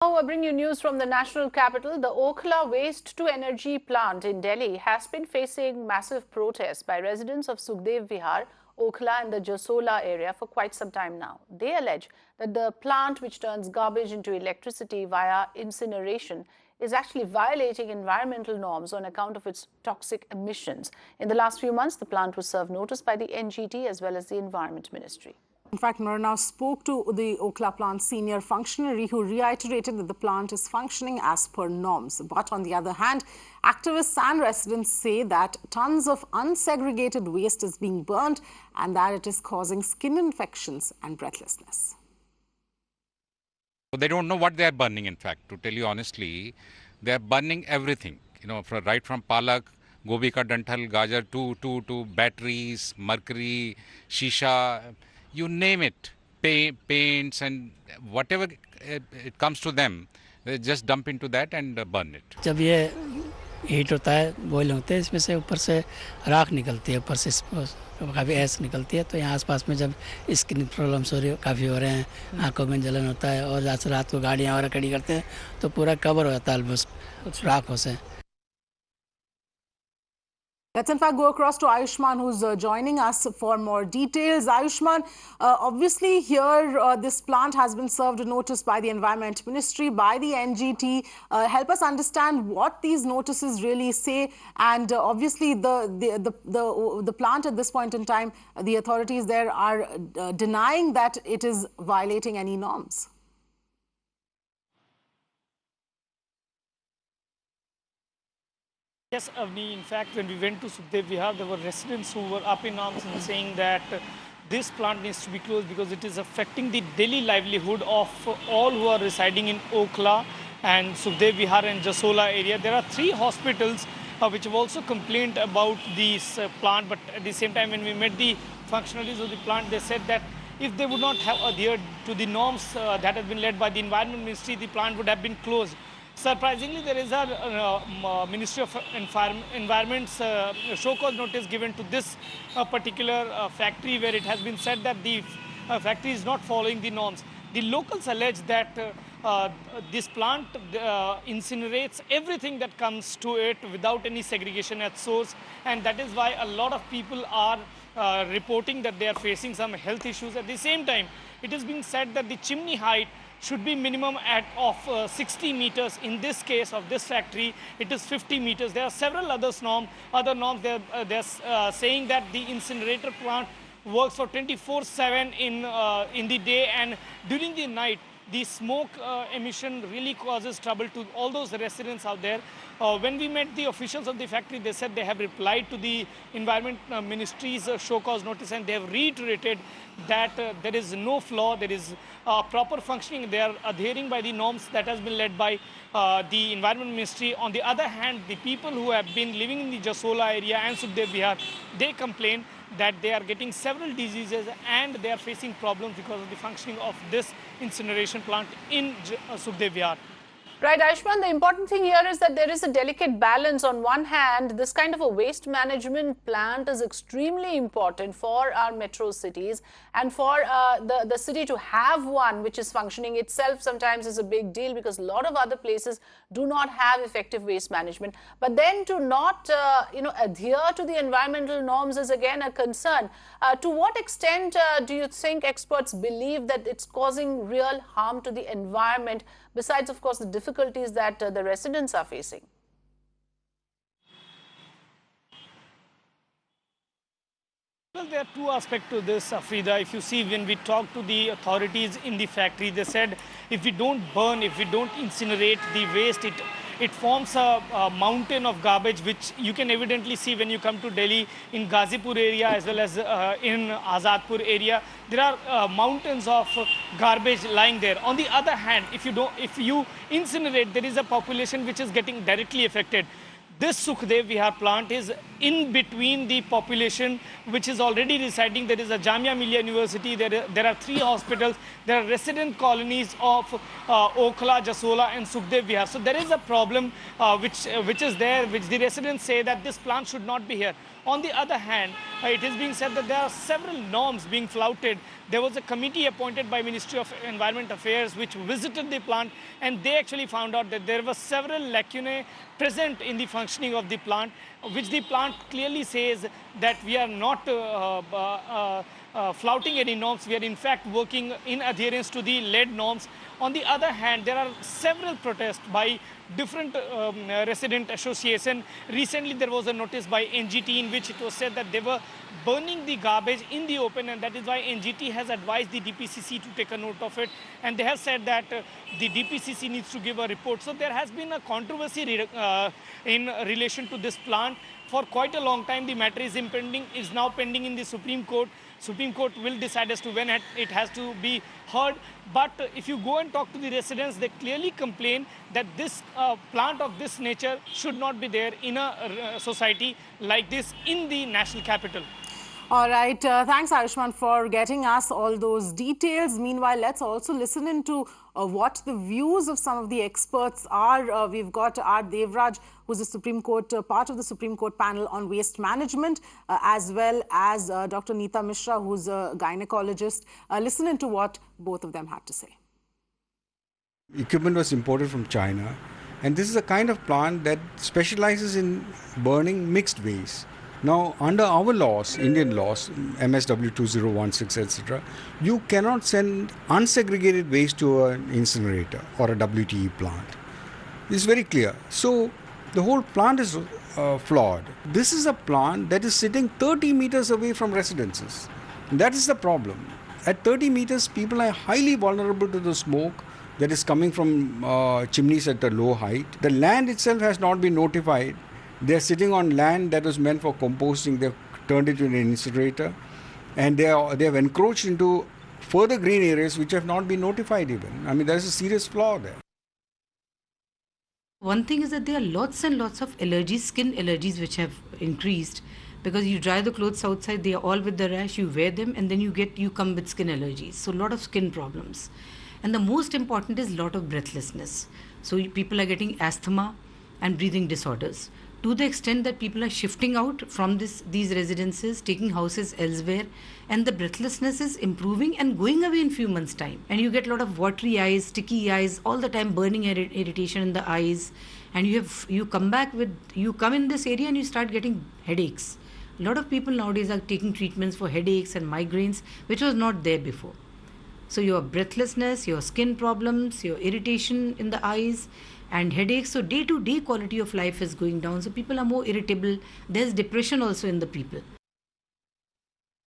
Now, I bring you news from the national capital. The Okhla waste-to-energy plant in Delhi has been facing massive protests by residents of Sukhdev Vihar, Okhla and the Jasola area for quite some time now. They allege that the plant, which turns garbage into electricity via incineration, is actually violating environmental norms on account of its toxic emissions. In the last few months, the plant was served notice by the NGT as well as the Environment Ministry. In fact, Marna spoke to the Okhla plant senior functionary who reiterated that the plant is functioning as per norms. But on the other hand, activists and residents say that tons of unsegregated waste is being burned and that it is causing skin infections and breathlessness. They don't know what they are burning, in fact, to tell you honestly. They are burning everything, right from palak, gobi ka dantal, gajar, to batteries, mercury, shisha, you name it, paints and whatever it comes to them, they just dump into that and burn it. जब ये heat होता है, boil होते हैं, इसमें से ऊपर से राख निकलती है, ऊपर से काफ़ी ऐस निकलती है, तो यहाँ आसपास में जब स्किन प्रॉब्लम्स काफ़ी हो रहे हैं, आंखों में जलन होता है और रात को गाड़ियाँ वगैरह खड़ी करते हैं तो पूरा कवर हो जाता है ऑलमोस्ट राखों से. Let's in fact go across to Ayushman, who's joining us for more details. Ayushman, obviously here this plant has been served a notice by the Environment Ministry, by the NGT. Help us understand what these notices really say, and obviously the plant at this point in time, the authorities there are denying that it is violating any norms. Yes, Avni, in fact, when we went to Sukhdev Vihar, there were residents who were up in arms and saying that this plant needs to be closed because it is affecting the daily livelihood of all who are residing in Okhla and Sukhdev Vihar and Jasola area. There are 3 hospitals which have also complained about this plant, but at the same time, when we met the functionaries of the plant, they said that if they would not have adhered to the norms that have been led by the Environment Ministry, the plant would have been closed. Surprisingly, there is a Ministry of Environment's show cause notice given to this particular factory, where it has been said that the factory is not following the norms. The locals allege that this plant incinerates everything that comes to it without any segregation at source, and that is why a lot of people are reporting that they are facing some health issues. At the same time, it is being said that the chimney height should be minimum of 60 meters. In this case of this factory, it is 50 meters. There are several other norms. They're saying that the incinerator plant works for 24/7 in the day, and during the night, the smoke emission really causes trouble to all those residents out there. When we met the officials of the factory, they said they have replied to the Environment Ministry's show cause notice, and they have reiterated that there is no flaw, there is proper functioning. They are adhering by the norms that has been led by the Environment Ministry. On the other hand, the people who have been living in the Jasola area and Sukhdev Vihar, they complain that they are getting several diseases and they are facing problems because of the functioning of this incineration plant in Sukhdev Vihar. Right, Ayushman, the important thing here is that there is a delicate balance. On one hand, this kind of a waste management plant is extremely important for our metro cities, and for the city to have one which is functioning itself sometimes is a big deal, because a lot of other places do not have effective waste management. But then to not adhere to the environmental norms is again a concern. To what extent do you think experts believe that it's causing real harm to the environment, besides, of course, the difficulties that the residents are facing? Well, there are 2 aspects to this, Afrida. If you see, when we talked to the authorities in the factory, they said if we don't burn, if we don't incinerate the waste, it forms a mountain of garbage, which you can evidently see when you come to Delhi in Ghazipur area as well as in Azadpur area. There are mountains of garbage lying there. On the other hand, if you incinerate, there is a population which is getting directly affected. This Sukhdev Vihar plant is in between the population which is already residing. There is a Jamia Millia University, there are 3 hospitals, there are resident colonies of Okhla, Jasola and Sukhdev Vihar. So there is a problem which is there, which the residents say that this plant should not be here. On the other hand, it is being said that there are several norms being flouted. There was a committee appointed by Ministry of Environment Affairs which visited the plant, and they actually found out that there were several lacunae present in the functioning of the plant, which the plant clearly says that we are not flouting any norms. We are in fact working in adherence to the lead norms. On the other hand, there are several protests by different resident associations. Recently, there was a notice by NGT in which it was said that they were burning the garbage in the open, and that is why NGT has advised the DPCC to take a note of it. And they have said that the DPCC needs to give a report. So there has been a controversy in relation to this plant. For quite a long time, the matter is now pending in the Supreme Court. Supreme Court will decide as to when it has to be heard. But if you go and talk to the residents, they clearly complain that this plant of this nature should not be there in a society like this in the national capital. All right. Thanks, Ayushman, for getting us all those details. Meanwhile, let's also listen into what the views of some of the experts are. We've got R. Devraj, who's a Supreme Court, part of the Supreme Court panel on waste management, as well as Dr. Neeta Mishra, who's a gynecologist. Listen into what both of them had to say. Equipment was imported from China, and this is a kind of plant that specializes in burning mixed waste. Now, under our laws, Indian laws, MSW 2016, etc., you cannot send unsegregated waste to an incinerator or a WTE plant. It's very clear. So, the whole plant is flawed. This is a plant that is sitting 30 meters away from residences. That is the problem. At 30 meters, people are highly vulnerable to the smoke that is coming from chimneys at a low height. The land itself has not been notified. They're sitting on land that was meant for composting. They've turned it into an incinerator, and they have encroached into further green areas which have not been notified even. I mean, there's a serious flaw there. One thing is that there are lots and lots of allergies, skin allergies, which have increased because you dry the clothes outside, they are all with the rash, you wear them, and then you come with skin allergies. So a lot of skin problems. And the most important is a lot of breathlessness. So people are getting asthma and breathing disorders. To the extent that people are shifting out from these residences, taking houses elsewhere, and the breathlessness is improving and going away in few months' time. And you get a lot of watery eyes, sticky eyes, all the time burning irritation in the eyes. And you come in this area and you start getting headaches. A lot of people nowadays are taking treatments for headaches and migraines, which was not there before. So your breathlessness, your skin problems, your irritation in the eyes, and headaches, so day-to-day quality of life is going down. So people are more irritable. There's depression also in the people.